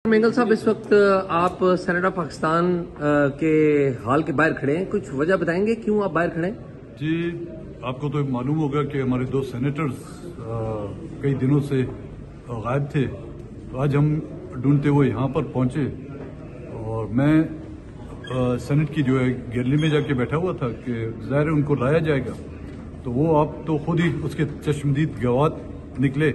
مینگل صاحب، اس وقت آپ سینیٹ آف پاکستان کے ہال کے باہر کھڑے ہیں، کچھ وجہ بتائیں گے کیوں آپ باہر کھڑے ہیں؟ جی، آپ کو تو معلوم ہوگا کہ ہمارے دو سینیٹرز کئی دنوں سے غائب تھے. آج ہم ڈھونڈتے ہوئے یہاں پر پہنچے اور میں سینٹ کی جو ہے گیلری میں جا کے بیٹھا ہوا تھا کہ ظاہر ان کو لایا جائے گا. تو وہ آپ تو خود ہی اس کے چشمدید گواہ نکلے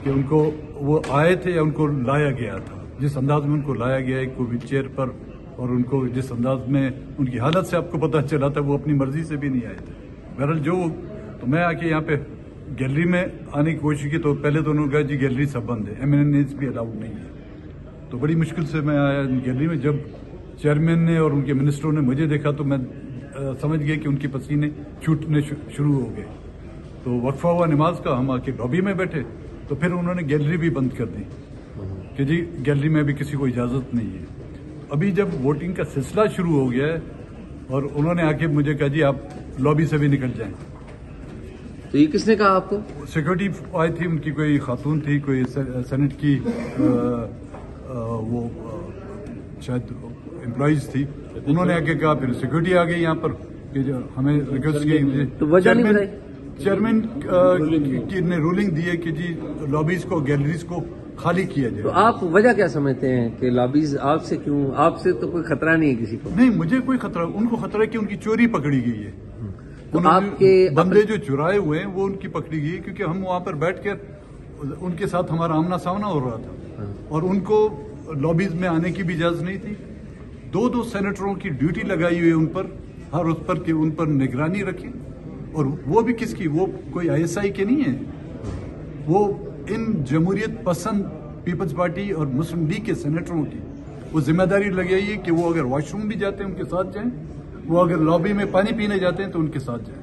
کہ ان کو وہ آئے تھے یا ان کو لایا گیا تھا. جس انداز میں ان کو لایا گیا ہے کوئی چیئر پر، اور ان کو جس انداز میں ان کی حالت سے آپ کو پتہ چلا تھا وہ اپنی مرضی سے بھی نہیں آئے تھے. بہرحال تو میں آ کے یہاں پہ گیلری میں آنے کی کوشش کی تو پہلے تو انہوں نے کہا جی گیلری سب بند ہے، ایمننس بھی الاؤڈ نہیں ہے. تو بڑی مشکل سے میں آیا گیلری میں. جب چیئرمین نے اور ان کے منسٹروں نے مجھے دیکھا تو میں سمجھ گیا کہ ان کے پسینے چھوٹنے شروع ہو گئے. تو وقفہ ہوا نماز کا، ہم آ کے لابی میں بیٹھے تو پھر انہوں نے گیلری بھی بند کر دی کہ جی گیلری میں بھی کسی کو اجازت نہیں ہے. ابھی جب ووٹنگ کا سلسلہ شروع ہو گیا ہے اور انہوں نے آ کے مجھے کہا جی آپ لابی سے بھی نکل جائیں. تو یہ کس نے کہا آپ کو؟ سیکورٹی آئی تھی، ان کی کوئی خاتون تھی، کوئی سینٹ کی وہ شاید امپلائیز تھی. انہوں نے آ کے کہا، پھر سیکورٹی آ گئی یہاں پر کہ ہمیں ریکویسٹ کی. تو وجہ نہیں بتائی؟ چیئرمین نے رولنگ دی ہے کہ جی لابیز کو، گیلریز کو خالی کیا جائے. تو آپ وجہ کیا سمجھتے ہیں کہ لابیز آپ سے کیوں؟ آپ سے تو کوئی خطرہ نہیں ہے کسی کو؟ نہیں، مجھے کوئی خطرہ، ان کو خطرہ ہے کہ ان کی چوری پکڑی گئی ہے. آپ کے بندے جو چرائے ہوئے ہیں وہ ان کی پکڑی گئی کیونکہ ہم وہاں پر بیٹھ کر ان کے ساتھ ہمارا آمنا سامنا ہو رہا تھا اور ان کو لابیز میں آنے کی بھی اجازت نہیں تھی. دو سینیٹروں کی ڈیوٹی لگائی ہوئی ان پر، ہر اس پر کہ ان پر نگرانی رکھی. اور وہ بھی کس کی؟ وہ کوئی آئی ایس آئی کے نہیں ہیں، وہ ان جمہوریت پسند پیپلز پارٹی اور مسلم لیگ کے سینیٹروں کی وہ ذمہ داری لگائی ہے کہ وہ اگر واش روم بھی جاتے ہیں ان کے ساتھ جائیں، وہ اگر لابی میں پانی پینے جاتے ہیں تو ان کے ساتھ جائیں.